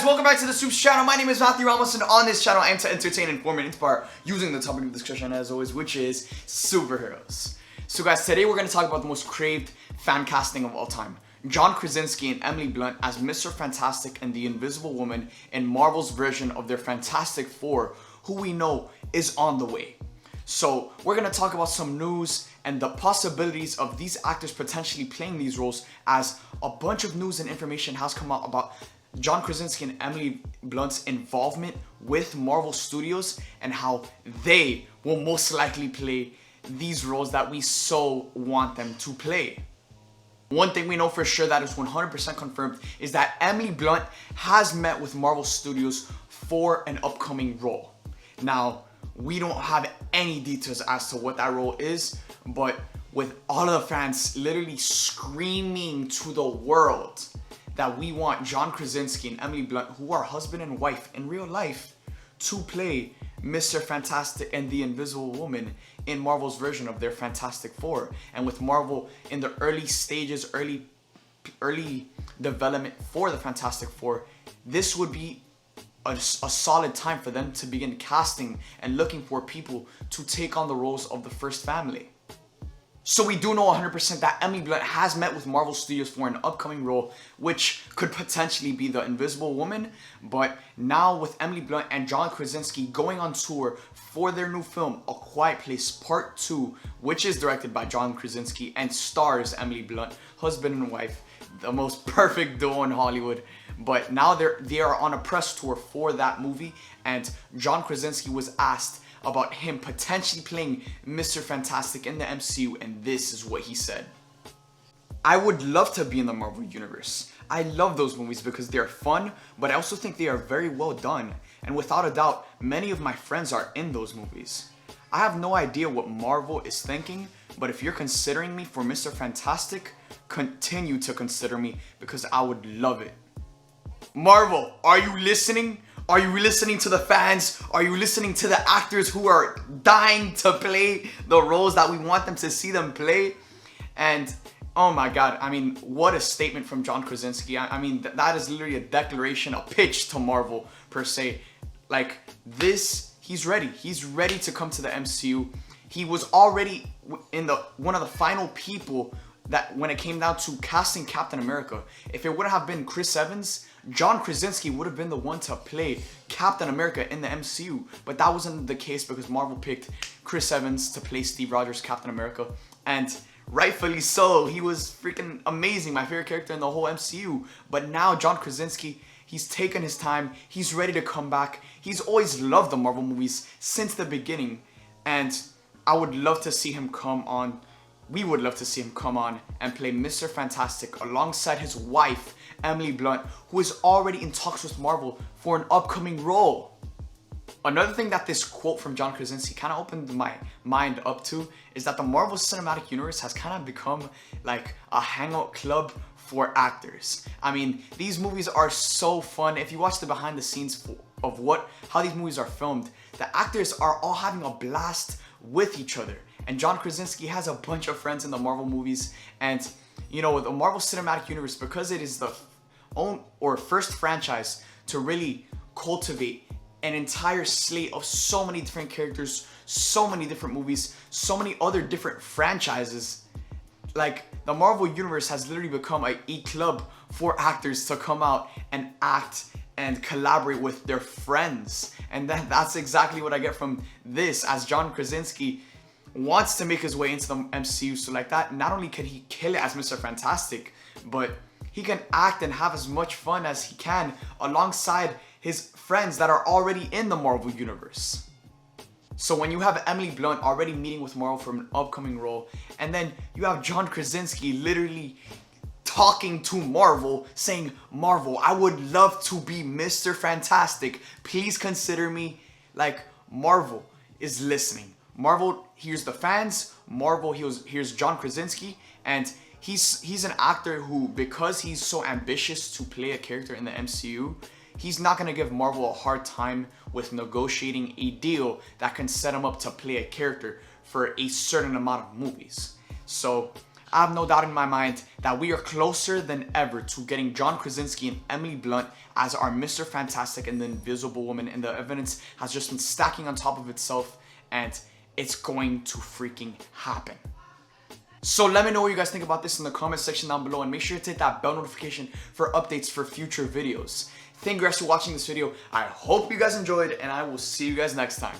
welcome back to the SUPES channel. My name is Matthew Ramos, and on this channel I aim to entertain, inform, and inspire using the topic of discussion as always, which is superheroes. So guys, today we're going to talk about the most craved fan casting of all time. John Krasinski and Emily Blunt as Mr. Fantastic and the Invisible Woman in Marvel's version of their Fantastic Four, who we know is on the way. So we're going to talk about some news and the possibilities of these actors potentially playing these roles, as a bunch of news and information has come out about John Krasinski and Emily Blunt's involvement with Marvel Studios and how they will most likely play these roles that we so want them to play. One thing we know for sure that is 100% confirmed is that Emily Blunt has met with Marvel Studios for an upcoming role. Now, we don't have any details as to what that role is, but with all of the fans literally screaming to the world that we want John Krasinski and Emily Blunt, who are husband and wife in real life, to play Mr. Fantastic and the Invisible Woman in Marvel's version of their Fantastic Four. And with Marvel in the early stages, early development for the Fantastic Four, this would be a solid time for them to begin casting and looking for people to take on the roles of the first family. So we do know 100% that Emily Blunt has met with Marvel Studios for an upcoming role, which could potentially be the Invisible Woman. But now with Emily Blunt and John Krasinski going on tour for their new film, A Quiet Place Part 2, which is directed by John Krasinski and stars Emily Blunt, husband and wife, the most perfect duo in Hollywood. But now they are on a press tour for that movie, and John Krasinski was asked about him potentially playing Mr. Fantastic in the MCU, and this is what he said. I would love to be in the Marvel Universe. I love those movies because they're fun, but I also think they are very well done. And without a doubt, many of my friends are in those movies. I have no idea what Marvel is thinking, but if you're considering me for Mr. Fantastic, continue to consider me because I would love it. Marvel, are you listening? Are you listening to the fans? Are you listening to the actors who are dying to play the roles that we want them to see them play? And oh my god, I mean, what a statement from John Krasinski. I mean, that is literally a declaration, a pitch to Marvel per se. Like this, he's ready. He's ready to come to the MCU. He was already in one of the final people that when it came down to casting Captain America. If it would have been Chris Evans, John Krasinski would have been the one to play Captain America in the MCU. But that wasn't the case because Marvel picked Chris Evans to play Steve Rogers' Captain America. And rightfully so, he was freaking amazing, my favorite character in the whole MCU. But now John Krasinski, he's taken his time, he's ready to come back. He's always loved the Marvel movies since the beginning. And I would love to see him come on. We would love to see him come on and play Mr. Fantastic alongside his wife, Emily Blunt, who is already in talks with Marvel for an upcoming role. Another thing that this quote from John Krasinski kind of opened my mind up to is that the Marvel Cinematic Universe has kind of become like a hangout club for actors. I mean, these movies are so fun. If you watch the behind the scenes of how these movies are filmed, the actors are all having a blast with each other. And John Krasinski has a bunch of friends in the Marvel movies. And, you know, the Marvel Cinematic Universe, because it is the first franchise to really cultivate an entire slate of so many different characters, so many different movies, so many other different franchises. Like, the Marvel Universe has literally become a club for actors to come out and act and collaborate with their friends. And that's exactly what I get from this, as John Krasinski wants to make his way into the MCU. So like that, not only can he kill it as Mr. Fantastic, but he can act and have as much fun as he can alongside his friends that are already in the Marvel Universe. So when you have Emily Blunt already meeting with Marvel for an upcoming role, and then you have John Krasinski literally talking to Marvel, saying, Marvel, I would love to be Mr. Fantastic. Please consider me. Like, Marvel is listening. Marvel hears the fans. Marvel hears John Krasinski. And he's an actor who, because he's so ambitious to play a character in the MCU, he's not going to give Marvel a hard time with negotiating a deal that can set him up to play a character for a certain amount of movies. So I have no doubt in my mind that we are closer than ever to getting John Krasinski and Emily Blunt as our Mr. Fantastic and the Invisible Woman, and the evidence has just been stacking on top of itself, and it's going to freaking happen. So let me know what you guys think about this in the comment section down below, and make sure to hit that bell notification for updates for future videos. Thank you guys for watching this video. I hope you guys enjoyed, and I will see you guys next time.